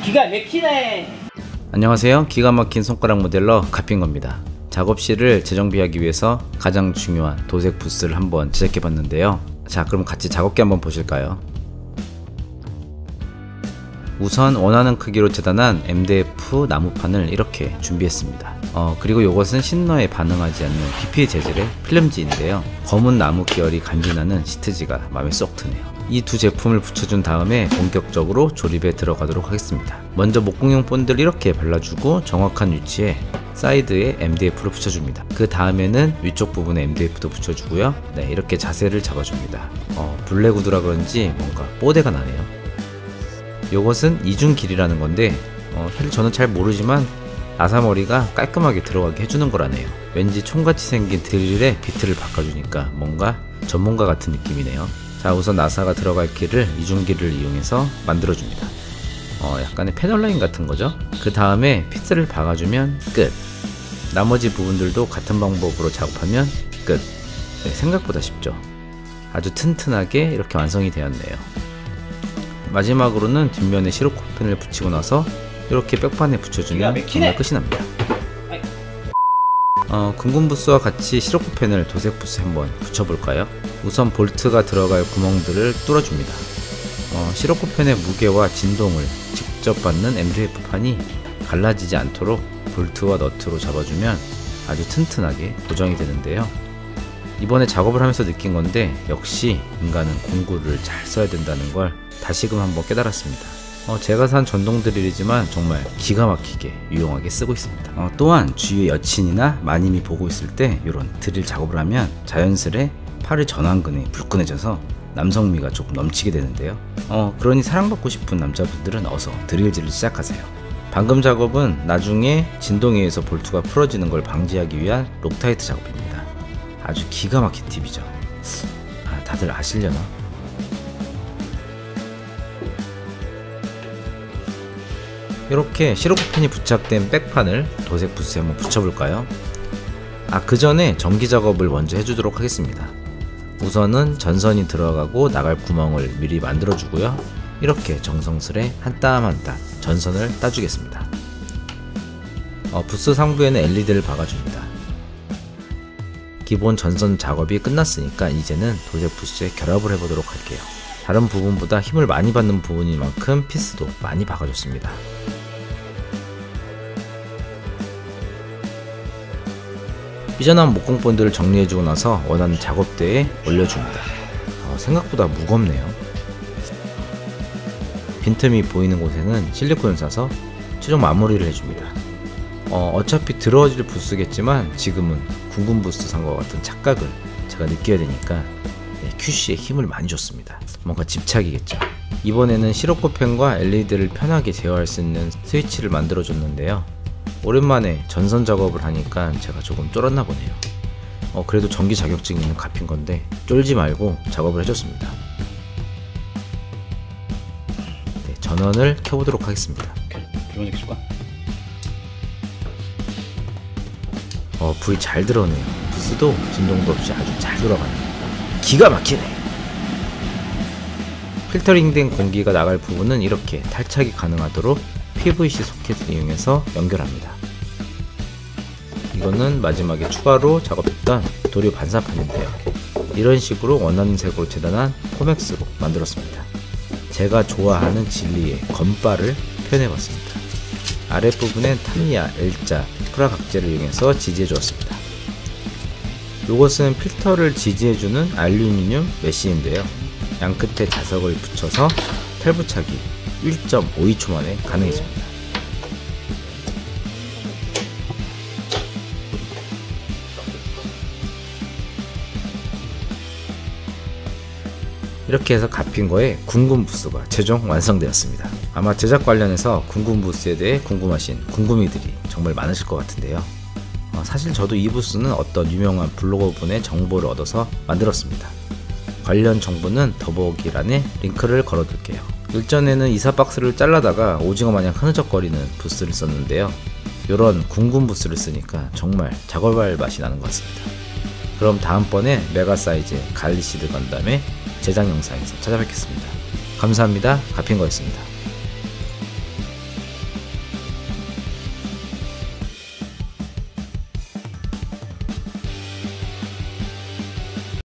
기가 막히네. 안녕하세요. 기가 막힌 손가락 모델러 갓핑거입니다. 작업실을 재정비하기 위해서 가장 중요한 도색 부스를 한번 제작해 봤는데요. 자, 그럼 같이 작업기 한번 보실까요? 우선 원하는 크기로 재단한 MDF 나무판을 이렇게 준비했습니다. 그리고 이것은 신너에 반응하지 않는 PPA 재질의 필름지인데요. 검은 나무 계열이 간지나는 시트지가 마음에 쏙 드네요. 이 두 제품을 붙여준 다음에 본격적으로 조립에 들어가도록 하겠습니다. 먼저 목공용 본드를 이렇게 발라주고 정확한 위치에 사이드에 MDF를 붙여줍니다. 그 다음에는 위쪽 부분에 MDF도 붙여주고요. 네, 이렇게 자세를 잡아줍니다. 블랙우드라 그런지 뭔가 뽀대가 나네요. 요것은 이중 길이라는 건데 사실 저는 잘 모르지만 나사머리가 깔끔하게 들어가게 해주는 거라네요. 왠지 총같이 생긴 드릴에 비트를 바꿔주니까 뭔가 전문가 같은 느낌이네요. 자, 우선 나사가 들어갈 길을 이중길을 이용해서 만들어줍니다. 약간의 패널라인 같은 거죠. 그 다음에 피스를 박아주면 끝. 나머지 부분들도 같은 방법으로 작업하면 끝. 네, 생각보다 쉽죠. 아주 튼튼하게 이렇게 완성이 되었네요. 마지막으로는 뒷면에 시로코펜을 붙이고 나서 이렇게 백판에 붙여주면 정말 끝이 납니다. 굵은 부스와 같이 시로코펜을 도색 부스에 한번 붙여볼까요? 우선 볼트가 들어갈 구멍들을 뚫어줍니다. 시로코펜의 무게와 진동을 직접 받는 MDF판이 갈라지지 않도록 볼트와 너트로 잡아주면 아주 튼튼하게 고정이 되는데요. 이번에 작업을 하면서 느낀 건데 역시 인간은 공구를 잘 써야 된다는 걸 다시금 한번 깨달았습니다. 제가 산 전동 드릴이지만 정말 기가 막히게 유용하게 쓰고 있습니다. 또한 주위에 여친이나 마님이 보고 있을 때 이런 드릴 작업을 하면 자연스레 팔의 전완근이 불끈해져서 남성미가 조금 넘치게 되는데요. 그러니 사랑받고 싶은 남자분들은 어서 드릴질을 시작하세요. 방금 작업은 나중에 진동에 의해서 볼트가 풀어지는 걸 방지하기 위한 록타이트 작업입니다. 아주 기가 막힌 팁이죠. 다들 아시려나? 이렇게 시로코펜이 부착된 백판을 도색 부스에 한번 붙여볼까요? 그 전에 전기 작업을 먼저 해주도록 하겠습니다. 우선은 전선이 들어가고 나갈 구멍을 미리 만들어 주고요. 이렇게 정성스레 한 땀 한 땀 전선을 따주겠습니다. 부스 상부에는 LED를 박아줍니다. 기본 전선 작업이 끝났으니까 이제는 도색 부스에 결합을 해보도록 할게요. 다른 부분보다 힘을 많이 받는 부분인 만큼 피스도 많이 박아줬습니다. 삐져나온 목공 본드를 정리해주고 나서 원하는 작업대에 올려줍니다. 생각보다 무겁네요. 빈틈이 보이는 곳에는 실리콘을 싸서 최종 마무리를 해줍니다. 어차피 들어질 부스겠지만 지금은 굵은 부스 산과 같은 착각을 제가 느껴야 되니까 QC에 힘을 많이 줬습니다. 뭔가 집착이겠죠. 이번에는 시로코펜과 LED를 편하게 제어할 수 있는 스위치를 만들어 줬는데요. 오랜만에 전선 작업을 하니까 제가 조금 쫄았나 보네요. 그래도 전기 자격증이 있는 갓핑건데 쫄지 말고 작업을 해줬습니다. 네, 전원을 켜보도록 하겠습니다. 기본적 줄까? 불이 잘 들어오네요. 부스도 진동도 없이 아주 잘 돌아가네요. 기가 막히네. 필터링된 공기가 나갈 부분은 이렇게 탈착이 가능하도록 PVC 소켓을 이용해서 연결합니다. 이거는 마지막에 추가로 작업했던 도료 반사판인데요. 이런 식으로 원하는 색으로 재단한 코맥스로 만들었습니다. 제가 좋아하는 진리의 건바를 표현해봤습니다. 아랫부분엔 타미야 L자 프라 각재를 이용해서 지지해 주었습니다. 이것은 필터를 지지해주는 알루미늄 메쉬인데요. 양끝에 자석을 붙여서 탈부착이 1.52초 만에 가능해집니다. 이렇게 해서 갓핑거의 굵은 부스가 최종 완성되었습니다. 아마 제작 관련해서 굵은 부스에 대해 궁금하신 궁금이들이 정말 많으실 것 같은데요. 사실 저도 이 부스는 어떤 유명한 블로거분의 정보를 얻어서 만들었습니다. 관련 정보는 더보기란에 링크를 걸어둘게요. 일전에는 이사박스를 잘라다가 오징어 마냥 흐느적거리는 부스를 썼는데요. 이런 굵은 부스를 쓰니까 정말 작업할 맛이 나는 것 같습니다. 그럼 다음번에 메가 사이즈의 갈리시드 건담의 제작 영상에서 찾아뵙겠습니다. 감사합니다. 갓핑거였습니다.